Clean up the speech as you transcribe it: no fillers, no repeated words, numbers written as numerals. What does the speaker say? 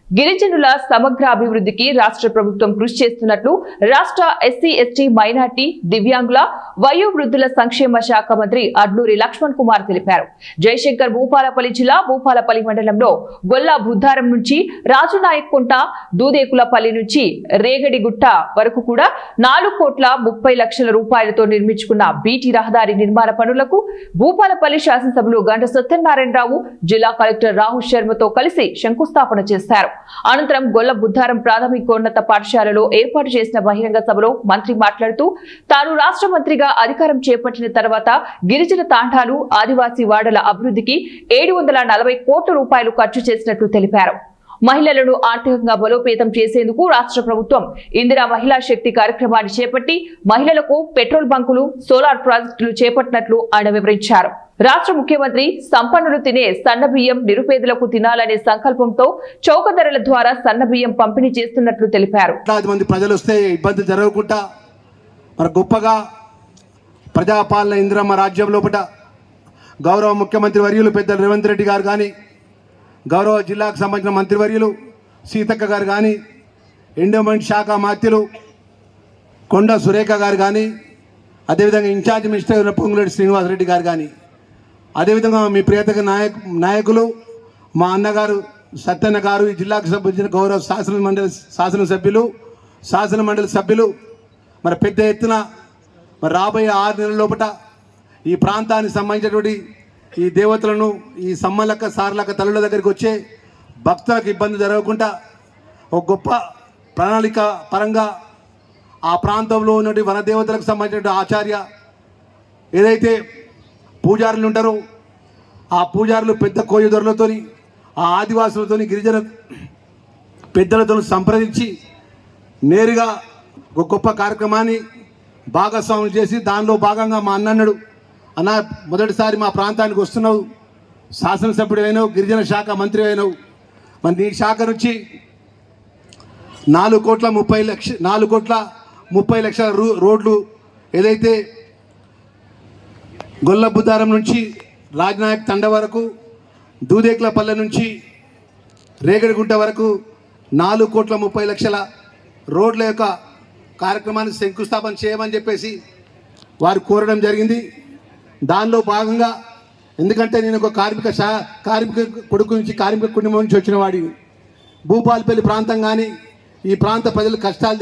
గిరిజనుల సమగ్ర అభివృద్ధికి రాష్ట్ర ప్రభుత్వం కృషి చేస్తున్నట్లు రాష్ట్ర ఎస్సీ ఎస్టీ మైనార్టీ దివ్యాంగుల వయోవృద్ధుల సంక్షేమ శాఖ మంత్రి అడ్లూరి లక్ష్మణ్ కుమార్ తెలిపారు. జయశంకర్ భూపాలపల్లి జిల్లా భూపాలపల్లి మండలంలో గొల్ల బుద్ధారం నుంచి రాజునాయక్కుంట దూదేకులపల్లి నుంచి రేగడిగుట్ట వరకు కూడా 4,30,00,000 రూపాయలతో నిర్మించుకున్న బీటీ రహదారి నిర్మాణ పనులకు భూపాలపల్లి శాసనసభ్యులు గంట సత్యనారాయణరావు జిల్లా కలెక్టర్ రాహుల్ శర్మతో కలిసి శంకుస్థాపన చేశారు. అనంతరం గొల్ల బుద్ధారం ప్రాథమికోన్నత పాఠశాలలో ఏర్పాటు చేసిన బహిరంగ సభలో మంత్రి మాట్లాడుతూ తాను రాష్ట్ర మంత్రిగా అధికారం చేపట్టిన తర్వాత గిరిజన తాండాలు ఆదివాసీ వాడల అభివృద్ధికి 740 కోట్ల రూపాయలు ఖర్చు చేసినట్లు తెలిపారు. మహిళలను ఆర్థికంగా బలోపేతం చేసేందుకు రాష్ట్ర ప్రభుత్వం ఇందిరా మహిళా శక్తి కార్యక్రమాన్ని చేపట్టి మహిళలకు పెట్రోల్ బంకులు, సోలార్ ప్రాజెక్టులు చేపట్టినట్లు ఆయన వివరించారు. రాష్ట్ర ముఖ్యమంత్రి సంపన్నులు తినే సన్నబియ్యం నిరుపేదలకు తినాలనే సంకల్పంతో చౌక ధరల ద్వారా సన్నబియ్యం పంపిణీ చేస్తున్నట్లు తెలిపారు. ప్రజలు వస్తే ఇబ్బంది జరగకుండా మరి గొప్పగా ప్రజాపాలన ఇందిరమ్మ రాజ్యం లోపల గౌరవ ముఖ్యమంత్రి వర్యులు పెద్దలు రేవంత్ రెడ్డి గారు కానీ, గౌరవ జిల్లాకు సంబంధించిన మంత్రివర్యులు సీతక్క గారు కానీ, ఎండోమెంట్ శాఖ మాత్యులు కొండ సురేఖ గారు కానీ, అదేవిధంగా ఇన్ఛార్జ్ మినిస్టర్ పొంగులేటి శ్రీనివాసరెడ్డి గారు కానీ, అదేవిధంగా మీ ప్రియతక నాయకులు మా అన్నగారు సత్యన్న గారు, ఈ జిల్లాకు సంబంధించిన గౌరవ శాసన మండలి సభ్యులు మరి పెద్ద ఎత్తున మరి రాబోయే 6 నెలల లోపల ఈ ప్రాంతానికి సంబంధించినటువంటి ఈ దేవతలను, ఈ సమ్మలక్క సార్లక్క తల్లుల దగ్గరికి వచ్చే భక్తులకు ఇబ్బంది జరగకుండా ఒక గొప్ప ప్రణాళిక పరంగా ఆ ప్రాంతంలో ఉన్నటువంటి వనదేవతలకు సంబంధించిన ఆచార్య ఏదైతే పూజారులు ఉంటారో ఆ పూజారులు పెద్ద కోయదొరలతోని, ఆ ఆదివాసులతోని, గిరిజన పెద్దలతో సంప్రదించి నేరుగా ఒక గొప్ప కార్యక్రమాన్ని భాగస్వాములు చేసి దానిలో భాగంగా మా అన్నడు అన్న మొదటిసారి మా ప్రాంతానికి వస్తున్నావు, శాసనసభ్యుడు అయినావు, గిరిజన శాఖ మంత్రి అయినావు, మరి నీ శాఖ నుంచి 4,30,00,000 రోడ్లు ఏదైతే గొల్ల బుద్ధారం నుంచి రాజనాయక్ తండ వరకు, దూదేకులపల్లె నుంచి రేగడిగుంట వరకు 4,30,00,000 రోడ్ల యొక్క కార్యక్రమాన్ని శంకుస్థాపన చేయమని చెప్పేసి వారు కోరడం జరిగింది. దానిలో భాగంగా ఎందుకంటే నేను ఒక కార్మిక కొడుకు నుంచి, కార్మిక కుటుంబం నుంచి వచ్చిన వాడిని, భూపాలపల్లి ప్రాంతం కానీ ఈ ప్రాంత ప్రజల కష్టాలు